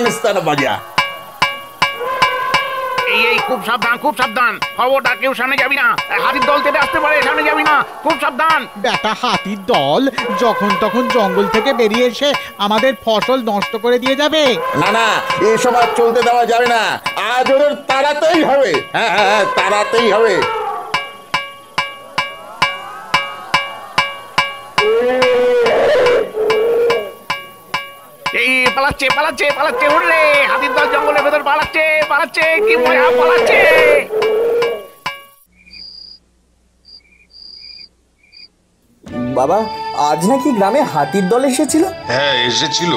আফগানিস্তান বাজা। এই খুব সাবধান, খুব সাবধান, খবরটা কেউ সামনে যাবি না, হাতির দল থেকে আসতে পারে, সামনে যাবি না, খুব সাবধান। বেটা হাতির দল যখন তখন জঙ্গল থেকে বেরিয়ে এসে আমাদের ফসল নষ্ট করে দিয়ে যাবে। না না, এসব আর চলতে দেওয়া যাবে না, আজ ওদের তাড়াতেই হবে। হ্যাঁ হ্যাঁ, তাড়াতেই হবে। এই পালাচ্ছে পালাচ্ছে পালাচ্ছে, উড়লে হাতির দল জঙ্গলের ভেতর পালাচ্ছে পালাচ্ছে, কি মজা পালাচ্ছে। বাবা, আজ নাকি গ্রামে হাতির দল এসেছিল? হ্যাঁ এসেছিল,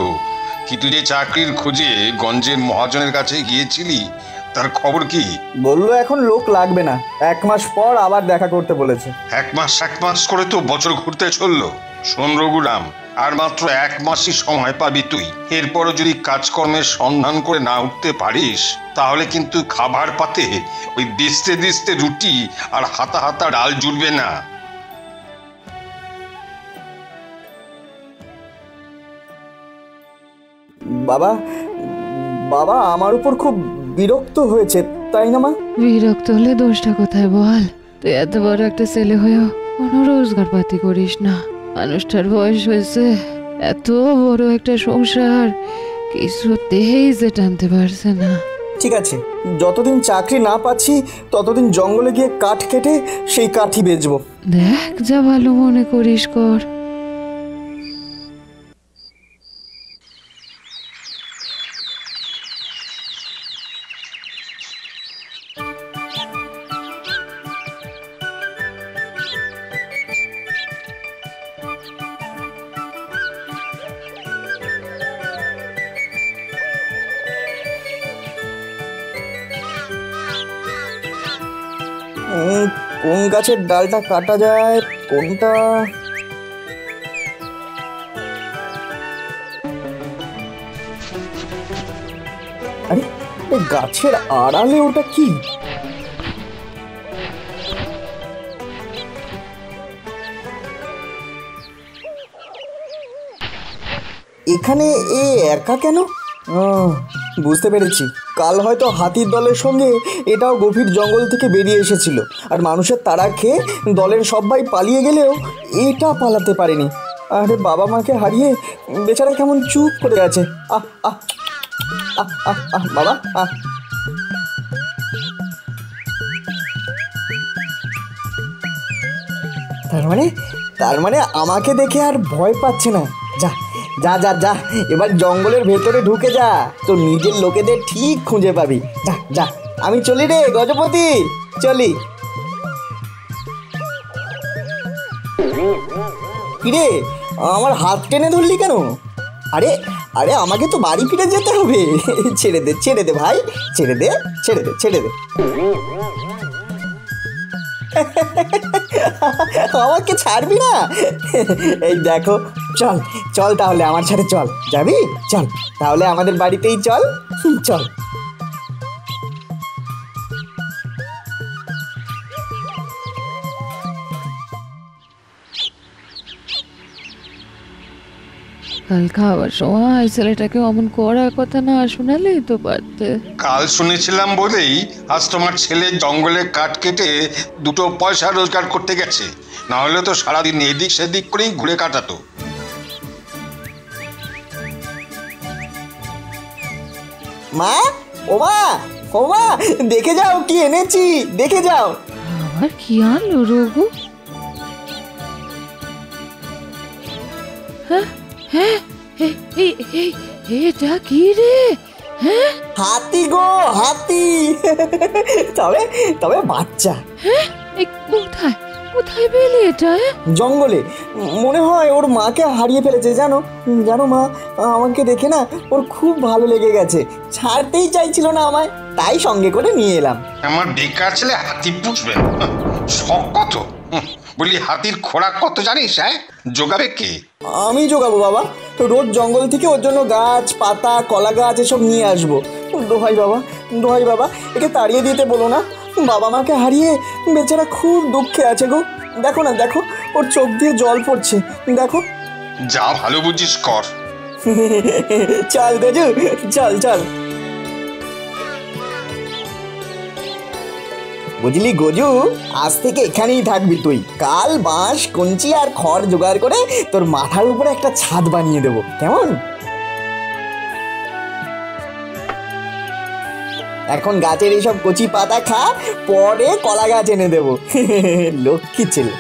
কিন্তু যে চাকরির খোঁজে গঞ্জের মহাজনের কাছে গিয়েছিলি তার খবর কি? বললো এখন লোক লাগবে না, 1 মাস পর আবার দেখা করতে বলেছে। 1 মাস করে তো বছর ঘুরতে চললো। শোন রঘুরাম, আর মাত্র 1 মাসই সময় পাবি তুই। এরপরও যদি কাজকর্মের সন্ধান করে না উঠতে পারিস তাহলে কিন্তু খাবার পাতে ওই দিস্তে দিস্তে রুটি আর হাতা হাতা ডাল জুটবে না। বাবা, বাবা আমার উপর খুব বিরক্ত হয়েছে, তাই না মা? বিরক্ত হলে দোষটা কোথায় বল? তুই এত বড় একটা ছেলে হয়েও কোনো রোজগার পাতি করিস না। মানুষটার বয়স হয়েছে, এত বড় একটা সংসার কিছুতেই যে টানতে পারছে না। ঠিক আছে, যতদিন চাকরি না পাচ্ছি ততদিন জঙ্গলে গিয়ে কাঠ কেটে সেই কাঠই বেচবো। দেখ, যা ভালো মনে করিস কর। কোন গাছের ডালটা কাটা যায়, কোনটা? আরে গাছের আড়ালে ওটা কি? এখানে এ একা কেন? বুঝতে পেরেছি, কাল হয়তো হাতির দলের সঙ্গে এটাও গভীর জঙ্গল থেকে বেরিয়ে এসেছিল, আর মানুষের তাড়া খেয়ে দলের সবাই পালিয়ে গেলেও এটা পালাতে পারেনি। আরে বাবা মাকে হারিয়ে বেচারা কেমন চুপ করে আছে। আহ আহ আহ আহ আহ বাবা আহ। তার মানে আমাকে দেখে আর ভয় পাচ্ছে না। যা যা যা যা, এবার জঙ্গলের ভেতরে ঢুকে যা, তোর নিজের লোকেদের ঠিক খুঁজে পাবি। যা যা, আমি চলি রে গজপতি, চলি। কিরে, আমার হাত টেনে ধরলি কেন? আরে আরে আমাকে তো বাড়ি ফিরে যেতে হবে। ছেড়ে দে ছেড়ে দে ভাই, ছেড়ে দে ছেড়ে দে ছেড়ে দে। আমাকে ছাড়বি না? এই দেখো, চল চল তাহলে আমার সাথে চল। যাবি? চল তাহলে আমাদের বাড়িতেই চল, চল। কাল খাওয়ার সময় ছেলেটাকে অমন করার কথা না শোনালেই তো পারতে। কাল শুনেছিলাম বলেই আজ তোমার ছেলে জঙ্গলে কাঠ কেটে 2 পয়সা রোজগার করতে গেছে, না হলে তো সারাদিন এদিক সেদিক করেই ঘুরে কাটাতো। মা, ও মা, ও মা, দেখে যাও কি এনেছি, দেখে যাও। আবার কি আনলো রঘু? হ্যাঁ হ্যাঁ, এটা কি রে? হ্যাঁ, হাতি গো, হাতি। তবে তবে বাচ্চা। হ্যাঁ, কোথায় কোথায় পেলে এটা? জঙ্গলে, মনে হয় ওর মাকে হারিয়ে ফেলেছে। জানো জানো মা, আমাকে দেখে না ওর খুব ভালো লেগে গেছে, ছাড়তেই চাইছিল না আমায়, তাই সঙ্গে করে নিয়ে এলাম। আমার বেকার ছেলে হাতি পুষবেন, শখ কত? বলি হাতির খোরাক কত জানিস? হ্যাঁ, জোগাবে কে? আমি জোগাবো বাবা, তো রোজ জঙ্গল থেকে ওর জন্য গাছ পাতা কলা গাছ এসব নিয়ে আসবো। দোহাই বাবা, দোহাই বাবা, একে তাড়িয়ে দিতে বলো না। বাবা মাকে হারিয়ে বেচারা খুব দুঃখে আছে গো। দেখো না, দেখো ওর চোখ দিয়ে জল পড়ছে, দেখো। যা ভালো বুঝিস কর, চল গজু, চল চল। বুঝলি গজু, আজ থেকে এখানেই থাকবি তুই। কাল বাঁশ কঞ্চি আর খড় জোগাড় করে তোর মাথার উপরে একটা ছাদ বানিয়ে দেবো, কেমন? এখন গাছের এইসব কচি পাতা খা, পরে কলা গাছ এনে দেবো। লক্ষ্মী ছেলে।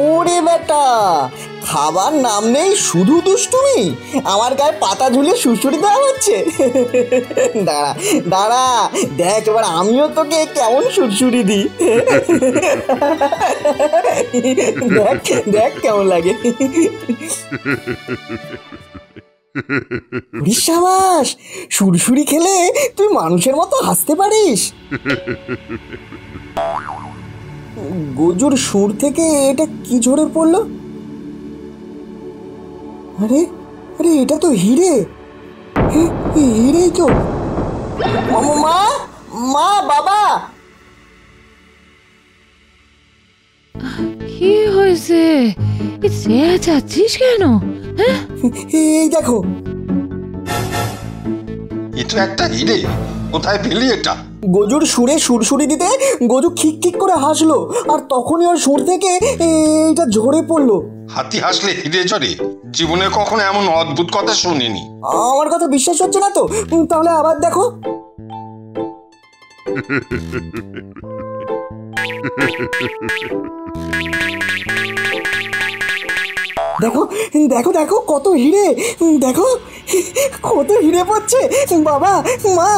ওরে বেটা, খাবার নাম নেই, শুধু দুষ্টুমি। আমার গায়ে পাতা ঝুলে সুড়সুড়ি দেওয়া হচ্ছে। দাঁড়া দাঁড়া, দেখ এবার আমিও তোকে কেমন সুড়সুড়ি দিই। দেখ দেখ কেমন লাগে। সাবাস, সুড়সুড়ি খেলে তুই মানুষের মতো হাসতে পারিস। গজুর সুর থেকে এটা কি ঝরে পড়লো? আরে আরে, এটা তো হিরে। হিরেই তো। মা, মা, বাবা। কি হয়েছে? চেঁচাচ্ছিস কেন? হ্যাঁ, এই দেখো। এ তো একটা হিরে, কোথায় পেলি এটা? গজুর সুরে সুরসুরি দিতে গজু খিক খিক করে হাসলো, আর তখনই ওর সুর থেকে এইটা ঝরে পড়লো। হাতি হাসলে হিরে ঝরে? জীবনে কখনো এমন অদ্ভুত কথা শুনিনি। আমার কথা বিশ্বাস হচ্ছে না তো? তাহলে আবার দেখো। দেখো দেখো দেখো, কত হিরে! দেখো কত হিরে পড়ছে। বাবা, মা,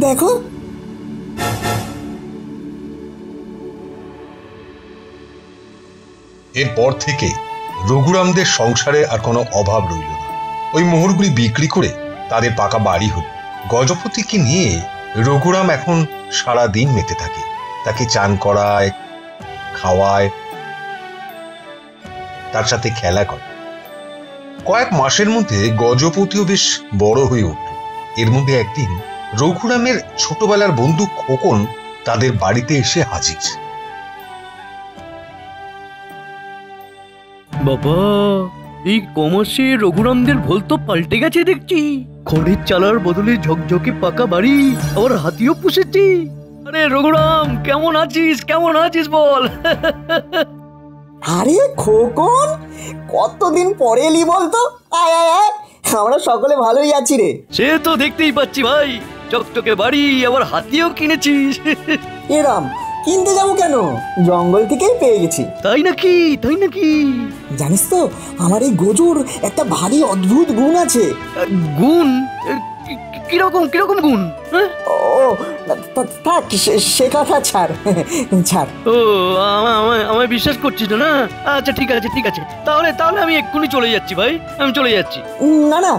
দেখো। এরপর থেকে রঘুরামদের সংসারে আর কোনো অভাব রইল না। ওই মোহরগুলি বিক্রি করে তাদের পাকা বাড়ি হল। গজপতিকে নিয়ে রঘুরাম এখন সারা দিন মেতে থাকে। তাকে চান করায়, খাওয়ায়, তার সাথে খেলা করে। কয়েক মাসের মধ্যে গজপতিও বেশ বড় হয়ে উঠল। এর মধ্যে একদিন রঘুরামের ছোটবেলার বন্ধু খোকন তাদের বাড়িতে এসে হাজির। বাবা, এই কমাসে রঘুরামদের ভোল তো পাল্টে গেছে দেখছি। খড়ের চালার বদলে ঝকঝকে পাকা বাড়ি, আবার হাতিও পুষেছি। আরে রঘুরাম, কেমন আছিস? কেমন আছিস বল? আরে খোকন, কতদিন পরে এলি বলতো? আয় আয় আয়, আমরা সকলে ভালোই আছি রে। সে তো দেখতেই পাচ্ছি ভাই, চকচকে বাড়ি, আবার হাতিও কিনেছিস। এরাম কিনতে যাবো কেন? জঙ্গল থেকেই পেয়ে গেছি। তাই নাকি? তাই নাকি? জানিস তো, আমার এই গজুর একটা ভারী অদ্ভুত গুণ আছে। গুণ? কিরকম কিরকম গুণ? ও থাক, সে কথা ছাড় ছাড়। ও, আমায় বিশ্বাস করছিস না? আচ্ছা ঠিক আছে ঠিক আছে, তাহলে আমি এক্ষুনি চলে যাচ্ছি ভাই, আমি চলে যাচ্ছি। না না,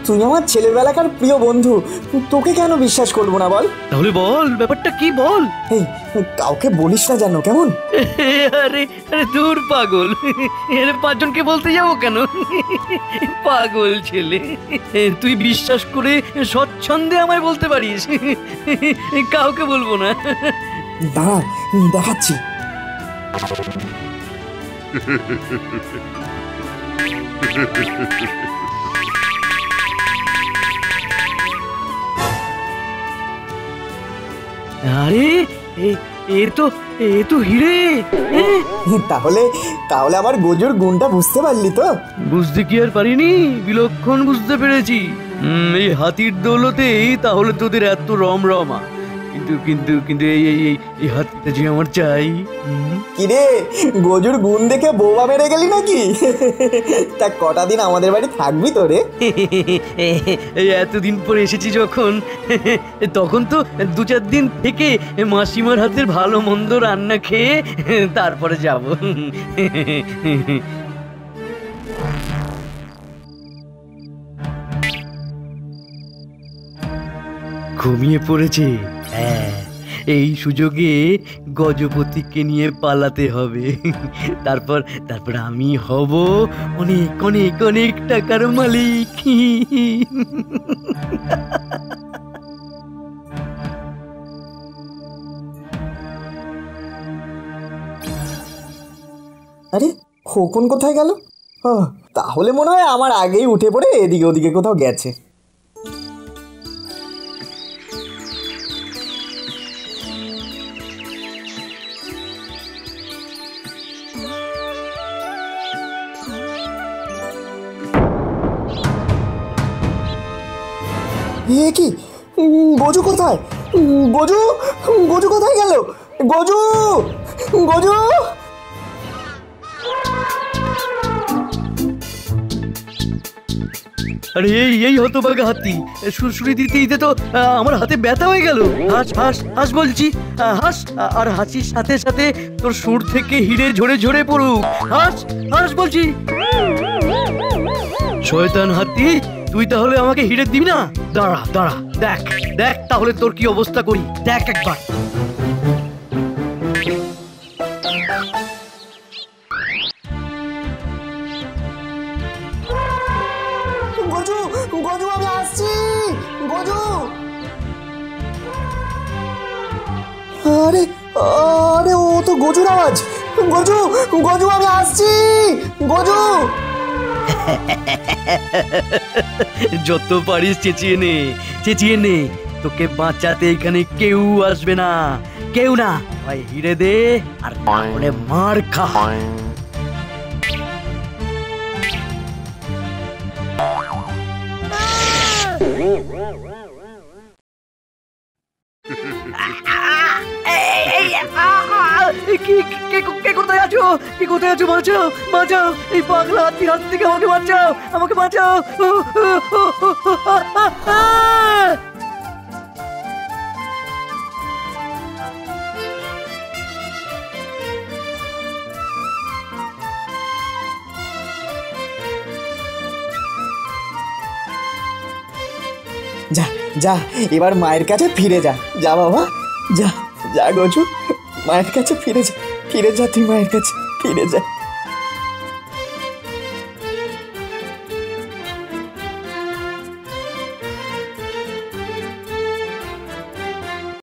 তুই আমার ছেলেবেলাকার প্রিয় বন্ধু, তোকে কেন বিশ্বাস করবো না বল? তাহলে বল, ব্যাপারটা কি বল? এই, কাউকে বলিস না জানো, কেমন? আরে আরে দূর পাগল, এর পাঁচজনকে বলতে যাবো কেন? পাগল ছেলে, তুই বিশ্বাস করে স্বচ্ছন্দে আমায় বলতে পারিস, কাউকে বলবো না। দাঁড়া, দেখাচ্ছি। আরে এ তো হিরে। তাহলে আমার গজুর গুণটা বুঝতে পারলি তো? বুঝতে কি আর পারিনি, বিলক্ষণ বুঝতে পেরেছি। এই হাতির দৌলতেই তাহলে তোদের এত রমরমা। কিন্তু কিন্তু কিন্তু এই হাতিটা যে আমার চাই। কিরে, গজুর গুণ দেখে বোবা মেরে গেলি নাকি? তা কটা দিন আমাদের বাড়ি থাকবি তো রে? এতদিন পরে এসেছি যখন, তখন তো 2-4 দিন থেকে মাসিমার হাতের ভালো মন্দ রান্না খেয়ে তারপরে যাব। ঘুমিয়ে পড়েছে। হ্যাঁ, এই সুযোগে গজপতিকে নিয়ে পালাতে হবে। তারপর আমি হব অনেক অনেক অনেক টাকার মালিক। আরে খোকন কোথায় গেল? তাহলে মনে হয় আমার আগেই উঠে পড়ে এদিকে ওদিকে কোথাও গেছে। এ কি, গজু কোথায়? গজু, গজু কোথায় গেল? গজু, গজু! আরে এই হতভাগা হাতি, সুরসুরি দিতে দিতে তো আমার হাতে ব্যথা হয়ে গেল। হাস হাস হাস বলছি, হাস, আর হাসির সাথে সাথে তোর সুর থেকে হিরে ঝরে ঝরে পড়ুক। হাস হাস বলছি। শয়তান হাতি, তুই তাহলে আমাকে হিরে দিবি না? দাঁড়া দাঁড়া, দেখ দেখ তাহলে তোর কি অবস্থা করি, দেখ একবার। গজু, গজু আমি আসছি, গজু! আরে আরে, ও তো গজুর আওয়াজ। গজু, গজু আমি আসছি, গজু! যত পারিস চেঁচিয়ে নে, চেঁচিয়ে নে, তোকে বাঁচাতে এখানে কেউ আসবে না, কেউ না। ভাই হিরে দে আর তাহলে মার খা। কে কোথায় আছো? কি কোথায় আছো? বাঁচাও বাঁচাও, এই পাগলা হাতির হাত থেকে আমাকে বাঁচাও, আমাকে বাঁচাও। যা যা, এবার মায়ের কাছে ফিরে যা। যা বাবা, যা যা গজু, মায়ের কাছে ফিরে যা, ফিরে যা, তুই মায়ের কাছে ফিরে যা।